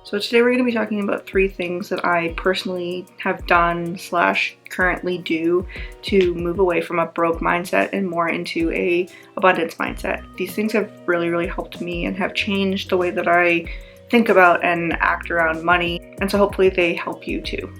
So today we're going to be talking about 3 things that I personally have done / currently do to move away from a broke mindset and more into a abundance mindset. These things have really helped me and have changed the way that I think about and act around money, and so hopefully they help you too.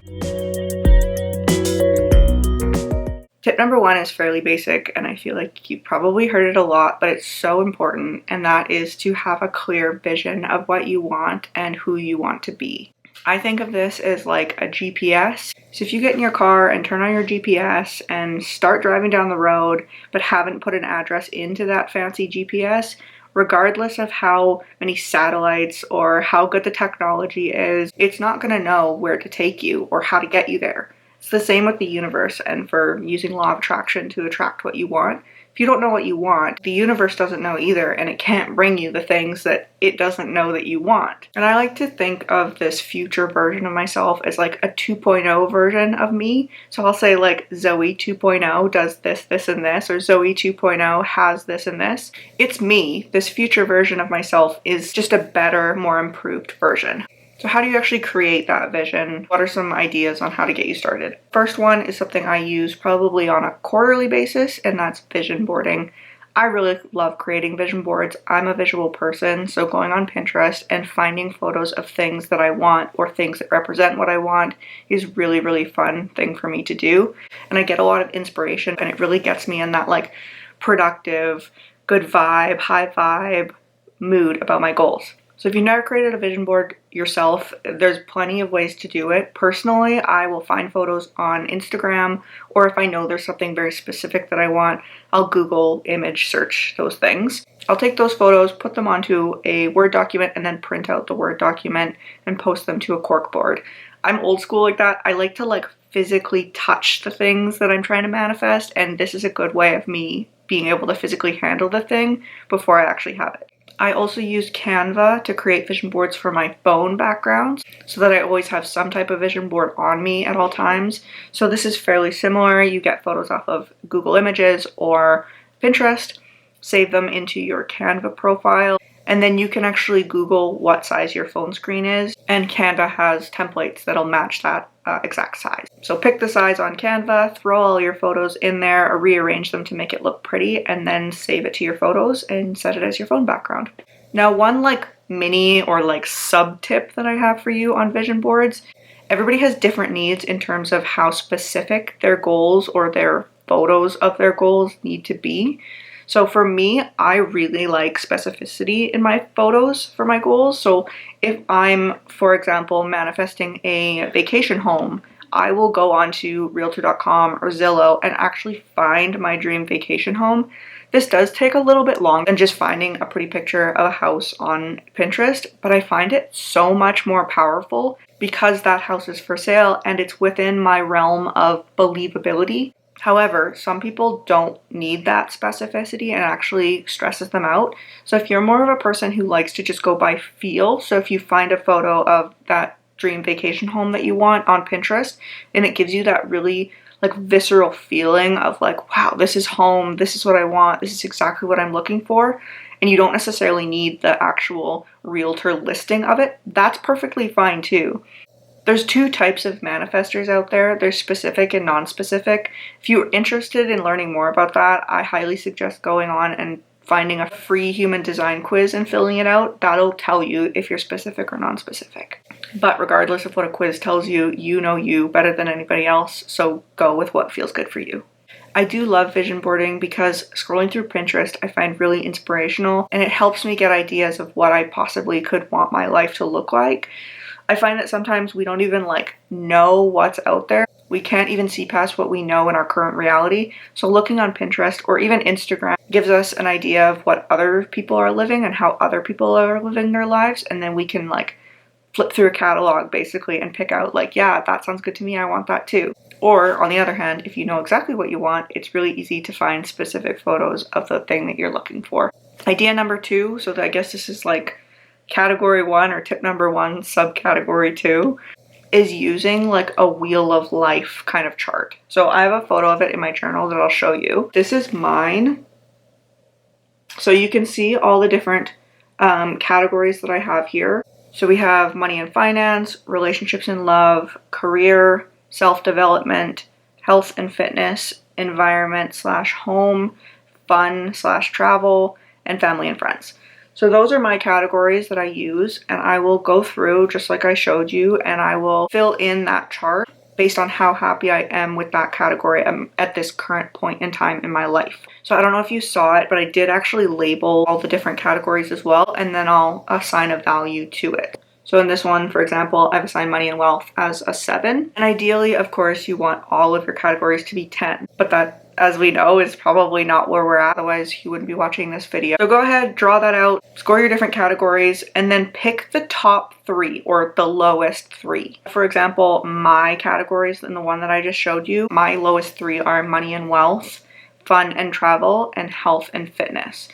Tip number 1 is fairly basic, and I feel like you've probably heard it a lot, but it's so important, and that is to have a clear vision of what you want and who you want to be. I think of this as like a GPS. So if you get in your car and turn on your GPS and start driving down the road, but haven't put an address into that fancy GPS, regardless of how many satellites or how good the technology is, it's not going to know where to take you or how to get you there. It's the same with the universe and for using law of attraction to attract what you want. If you don't know what you want, the universe doesn't know either, and it can't bring you the things that it doesn't know that you want. And I like to think of this future version of myself as like a 2.0 version of me. So I'll say like Zoe 2.0 does this, this, and this, or Zoe 2.0 has this and this. It's me. This future version of myself is just a better, more improved version. So how do you actually create that vision? What are some ideas on how to get you started? First one is something I use probably on a quarterly basis, and that's vision boarding. I really love creating vision boards. I'm a visual person, so going on Pinterest and finding photos of things that I want or things that represent what I want is really fun thing for me to do. And I get a lot of inspiration, and it really gets me in that like productive, good vibe, high vibe mood about my goals. So if you've never created a vision board yourself, there's plenty of ways to do it. Personally, I will find photos on Instagram, or if I know there's something very specific that I want, I'll Google image search those things. I'll take those photos, put them onto a Word document, and then print out the Word document and post them to a corkboard. I'm old school like that. I like to physically touch the things that I'm trying to manifest, and this is a good way of me being able to physically handle the thing before I actually have it. I also use Canva to create vision boards for my phone backgrounds so that I always have some type of vision board on me at all times. So this is fairly similar. You get photos off of Google Images or Pinterest, save them into your Canva profile, and then you can actually Google what size your phone screen is, and Canva has templates that'll match that exact size. So pick the size on Canva, throw all your photos in there, or rearrange them to make it look pretty, and then save it to your photos and set it as your phone background. Now, one mini or sub tip that I have for you on vision boards, everybody has different needs in terms of how specific their goals or their photos of their goals need to be. So for me, I really like specificity in my photos for my goals. So if I'm, for example, manifesting a vacation home, I will go onto realtor.com or Zillow and actually find my dream vacation home. This does take a little bit longer than just finding a pretty picture of a house on Pinterest, but I find it so much more powerful because that house is for sale and it's within my realm of believability. However, some people don't need that specificity and actually stresses them out. So if you're more of a person who likes to just go by feel, so if you find a photo of that dream vacation home that you want on Pinterest and it gives you that really visceral feeling of wow, this is home, this is what I want, this is exactly what I'm looking for, and you don't necessarily need the actual realtor listing of it, that's perfectly fine too. There's 2 types of manifestors out there. There's specific and non-specific. If you're interested in learning more about that, I highly suggest going on and finding a free human design quiz and filling it out. That'll tell you if you're specific or non-specific. But regardless of what a quiz tells you, you know you better than anybody else, so go with what feels good for you. I do love vision boarding because scrolling through Pinterest I find really inspirational, and it helps me get ideas of what I possibly could want my life to look like. I find that sometimes we don't even know what's out there. We can't even see past what we know in our current reality. So looking on Pinterest or even Instagram gives us an idea of what other people are living and how other people are living their lives. And then we can flip through a catalog basically and pick out yeah, that sounds good to me, I want that too. Or on the other hand, if you know exactly what you want, it's really easy to find specific photos of the thing that you're looking for. Idea number 2, so I guess this is category 1 or tip number 1, subcategory 2, is using a wheel of life kind of chart. So I have a photo of it in my journal that I'll show you. This is mine. So you can see all the different categories that I have here. So we have money and finance, relationships and love, career, self-development, health and fitness, environment/home, fun/travel, and family and friends. So those are my categories that I use, and I will go through just like I showed you, and I will fill in that chart based on how happy I am with that category at this current point in time in my life. So I don't know if you saw it, but I did actually label all the different categories as well, and then I'll assign a value to it. So in this one, for example, I've assigned money and wealth as a 7. And ideally, of course, you want all of your categories to be 10. But that, as we know, is probably not where we're at. Otherwise, you wouldn't be watching this video. So go ahead, draw that out, score your different categories, and then pick the top 3 or the lowest 3. For example, my categories in the one that I just showed you, my lowest 3 are money and wealth, fun and travel, and health and fitness.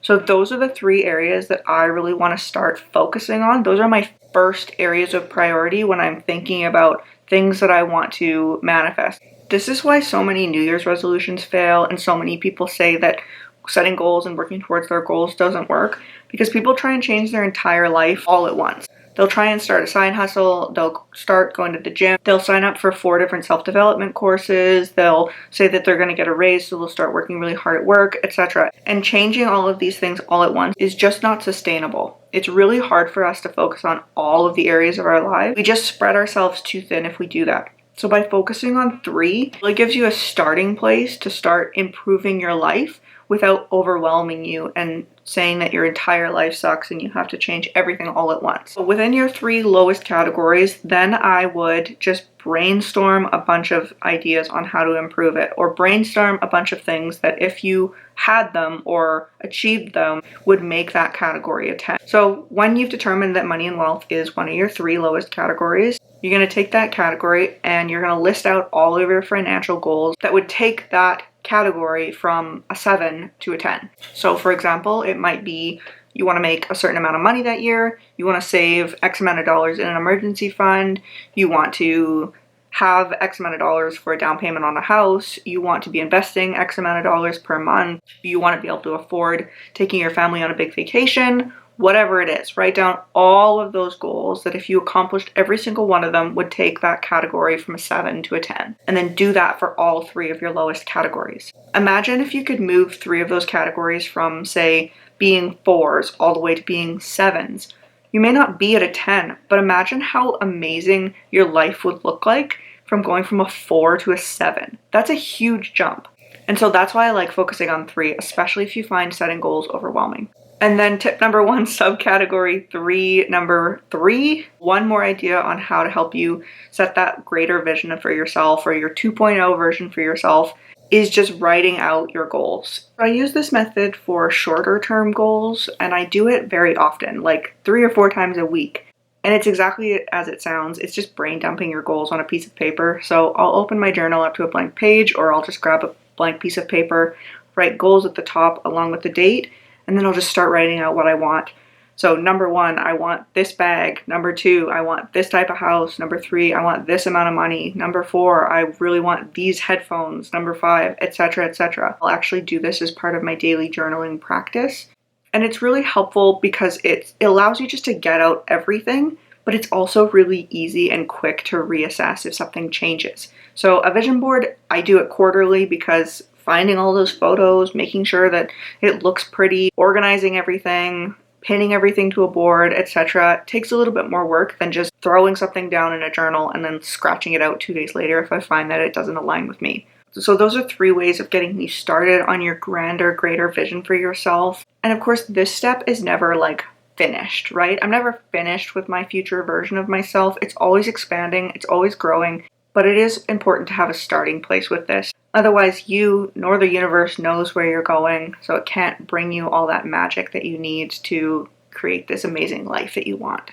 So those are the 3 areas that I really want to start focusing on. Those are my first areas of priority when I'm thinking about things that I want to manifest. This is why so many New Year's resolutions fail, and so many people say that setting goals and working towards their goals doesn't work, because people try and change their entire life all at once. They'll try and start a side hustle, they'll start going to the gym, they'll sign up for 4 different self-development courses, they'll say that they're going to get a raise, so they'll start working really hard at work, etc. And changing all of these things all at once is just not sustainable. It's really hard for us to focus on all of the areas of our lives. We just spread ourselves too thin if we do that. So by focusing on 3, it really gives you a starting place to start improving your life without overwhelming you and saying that your entire life sucks and you have to change everything all at once. So within your 3 lowest categories, then I would just brainstorm a bunch of ideas on how to improve it, or brainstorm a bunch of things that if you had them or achieved them would make that category a 10. So when you've determined that money and wealth is one of your 3 lowest categories, you're going to take that category and you're going to list out all of your financial goals that would take that category from a 7 to a 10. So for example, it might be you want to make a certain amount of money that year, you want to save X amount of dollars in an emergency fund, you want to have X amount of dollars for a down payment on a house, you want to be investing X amount of dollars per month, you want to be able to afford taking your family on a big vacation, whatever it is. Write down all of those goals that if you accomplished every single one of them would take that category from a 7 to a 10. And then do that for all 3 of your lowest categories. Imagine if you could move 3 of those categories from, say, being 4s all the way to being 7s. You may not be at a 10, but imagine how amazing your life would look like from going from a 4 to a 7. That's a huge jump. And so that's why I like focusing on 3, especially if you find setting goals overwhelming. And then tip number 1, subcategory 3, number 3, one more idea on how to help you set that greater vision for yourself, or your 2.0 version for yourself, is just writing out your goals. I use this method for shorter term goals, and I do it very often, like 3 or 4 times a week. And it's exactly as it sounds. It's just brain dumping your goals on a piece of paper. So I'll open my journal up to a blank page, or I'll just grab a blank piece of paper, write goals at the top along with the date, and then I'll just start writing out what I want. So number 1, I want this bag. Number 2, I want this type of house. Number 3, I want this amount of money. Number 4, I really want these headphones. Number 5, etc., etc. I'll actually do this as part of my daily journaling practice. And it's really helpful because it allows you just to get out everything, but it's also really easy and quick to reassess if something changes. So a vision board, I do it quarterly because finding all those photos, making sure that it looks pretty, organizing everything, pinning everything to a board, etc. takes a little bit more work than just throwing something down in a journal and then scratching it out 2 days later if I find that it doesn't align with me. So those are 3 ways of getting you started on your grander, greater vision for yourself. And of course, this step is never like finished, right? I'm never finished with my future version of myself. It's always expanding, it's always growing, but it is important to have a starting place with this. Otherwise, you nor the universe knows where you're going, so it can't bring you all that magic that you need to create this amazing life that you want.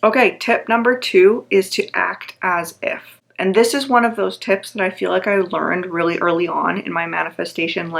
Okay, tip number 2 is to act as if. And this is one of those tips that I feel like I learned really early on in my manifestation,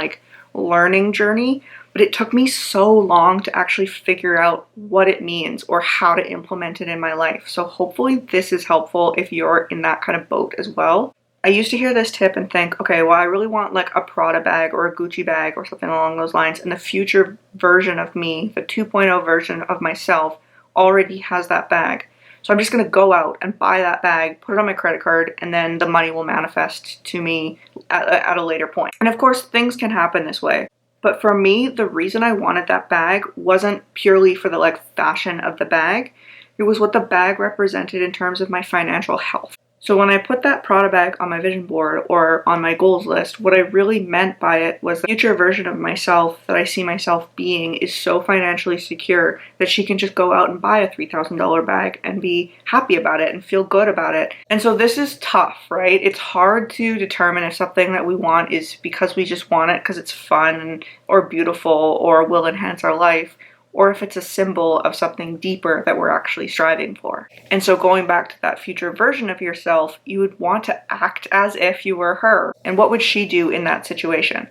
learning journey, but it took me so long to actually figure out what it means or how to implement it in my life. So hopefully this is helpful if you're in that kind of boat as well. I used to hear this tip and think, okay, well, I really want a Prada bag or a Gucci bag or something along those lines. And the future version of me, the 2.0 version of myself, already has that bag. So I'm just going to go out and buy that bag, put it on my credit card, and then the money will manifest to me at a later point. And of course, things can happen this way. But for me, the reason I wanted that bag wasn't purely for the like fashion of the bag. It was what the bag represented in terms of my financial health. So when I put that Prada bag on my vision board or on my goals list, what I really meant by it was the future version of myself that I see myself being is so financially secure that she can just go out and buy a $3,000 bag and be happy about it and feel good about it. And so this is tough, right? It's hard to determine if something that we want is because we just want it because it's fun or beautiful or will enhance our life, or if it's a symbol of something deeper that we're actually striving for. And so going back to that future version of yourself, you would want to act as if you were her. And what would she do in that situation?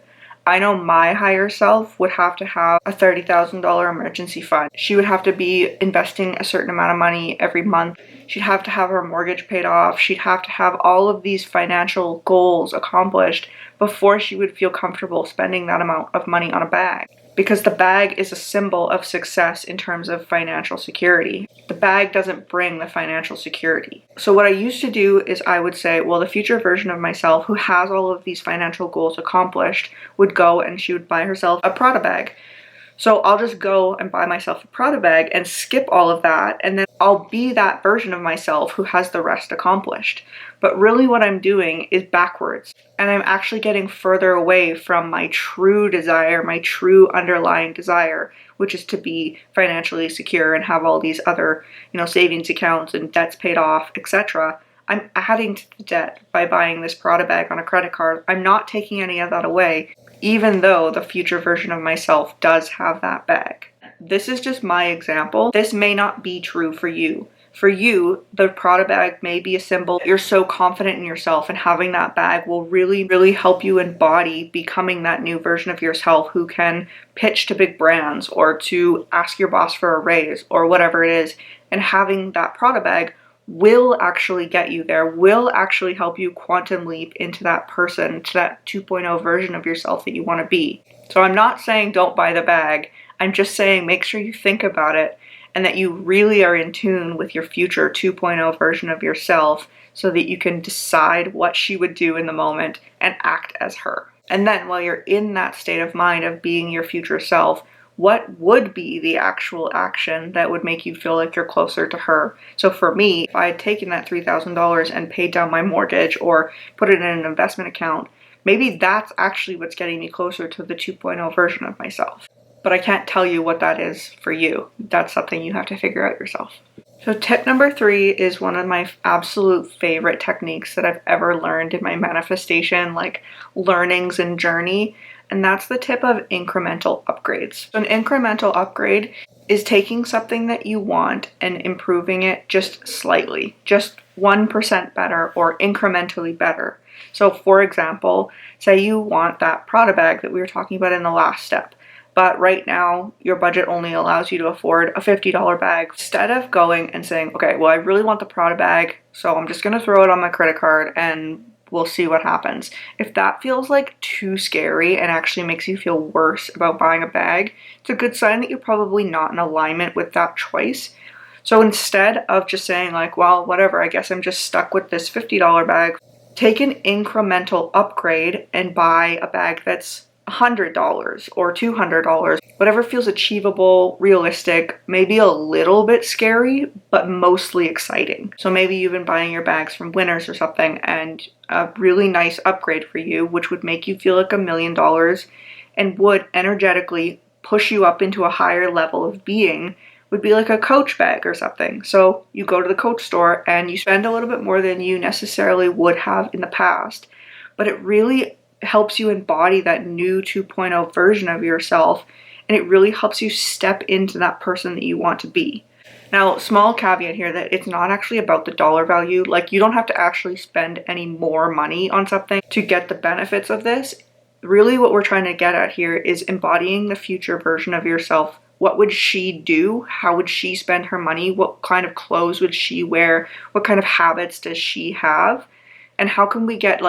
I know my higher self would have to have a $30,000 emergency fund. She would have to be investing a certain amount of money every month. She'd have to have her mortgage paid off. She'd have to have all of these financial goals accomplished before she would feel comfortable spending that amount of money on a bag. Because the bag is a symbol of success in terms of financial security. The bag doesn't bring the financial security. So what I used to do is I would say, well, the future version of myself who has all of these financial goals accomplished would go and she would buy herself a Prada bag. So I'll just go and buy myself a Prada bag and skip all of that, and then I'll be that version of myself who has the rest accomplished. But really what I'm doing is backwards, and I'm actually getting further away from my true desire, my true underlying desire, which is to be financially secure and have all these other, savings accounts and debts paid off, etc. I'm adding to the debt by buying this Prada bag on a credit card. I'm not taking any of that away, even though the future version of myself does have that bag. This is just my example. This may not be true for you. For you, the Prada bag may be a symbol. You're so confident in yourself, and having that bag will really, really help you embody becoming that new version of yourself who can pitch to big brands or to ask your boss for a raise or whatever it is. And having that Prada bag will actually get you there, will actually help you quantum leap into that person, to that 2.0 version of yourself that you want to be. So I'm not saying don't buy the bag. I'm just saying make sure you think about it and that you really are in tune with your future 2.0 version of yourself so that you can decide what she would do in the moment and act as her. And then while you're in that state of mind of being your future self, what would be the actual action that would make you feel like you're closer to her? So for me, if I had taken that $3,000 and paid down my mortgage or put it in an investment account, maybe that's actually what's getting me closer to the 2.0 version of myself. But I can't tell you what that is for you. That's something you have to figure out yourself. So tip number 3 is one of my absolute favorite techniques that I've ever learned in my manifestation, learnings and journey. And that's the tip of incremental upgrades. So an incremental upgrade is taking something that you want and improving it just slightly, just 1% better or incrementally better. So for example, say you want that Prada bag that we were talking about in the last step, but right now your budget only allows you to afford a $50 bag. Instead of going and saying, okay, well, I really want the Prada bag, so I'm just gonna throw it on my credit card and we'll see what happens. If that feels like too scary and actually makes you feel worse about buying a bag, it's a good sign that you're probably not in alignment with that choice. So instead of just saying well, whatever, I guess I'm just stuck with this $50 bag, take an incremental upgrade and buy a bag that's $100 or $200, whatever feels achievable, realistic, maybe a little bit scary, but mostly exciting. So maybe you've been buying your bags from Winners or something, and a really nice upgrade for you, which would make you feel like $1 million and would energetically push you up into a higher level of being, would be like a Coach bag or something. So you go to the Coach store and you spend a little bit more than you necessarily would have in the past, but it really helps you embody that new 2.0 version of yourself, and it really helps you step into that person that you want to be. Now, small caveat here that it's not actually about the dollar value. You don't have to actually spend any more money on something to get the benefits of this. Really what we're trying to get at here is embodying the future version of yourself. What would she do? How would she spend her money? What kind of clothes would she wear? What kind of habits does she have? And how can we get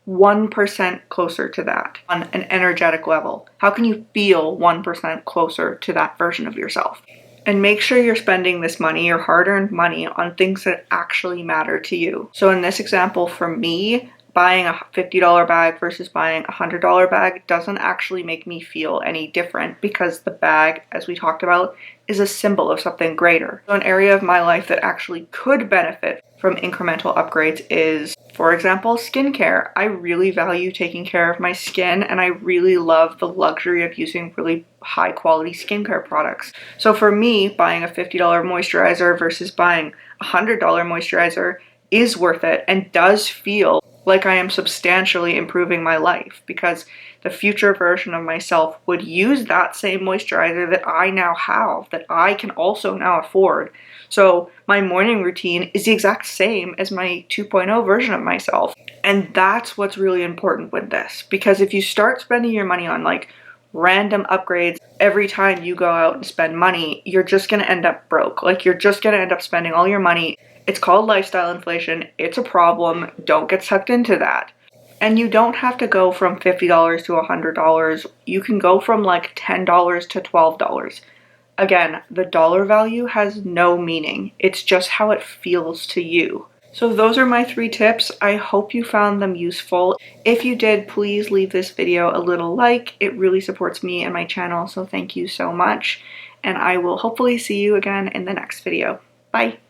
1% closer to that on an energetic level? How can you feel 1% closer to that version of yourself? And make sure you're spending this money, your hard-earned money, on things that actually matter to you. So in this example, for me, buying a $50 bag versus buying a $100 bag doesn't actually make me feel any different, because the bag, as we talked about, is a symbol of something greater. So an area of my life that actually could benefit from incremental upgrades is, for example, skincare. I really value taking care of my skin, and I really love the luxury of using really high quality skincare products. So for me, buying a $50 moisturizer versus buying a $100 moisturizer is worth it and does feel like I am substantially improving my life, because the future version of myself would use that same moisturizer that I now have, that I can also now afford. So my morning routine is the exact same as my 2.0 version of myself. And that's what's really important with this, because if you start spending your money on like random upgrades every time you go out and spend money, you're just going to end up broke. Like, you're just going to end up spending all your money. It's called lifestyle inflation. It's a problem. Don't get sucked into that. And you don't have to go from $50 to $100. You can go from like $10 to $12. Again, the dollar value has no meaning. It's just how it feels to you. So those are my 3 tips. I hope you found them useful. If you did, please leave this video a little like. It really supports me and my channel, so thank you so much. And I will hopefully see you again in the next video. Bye!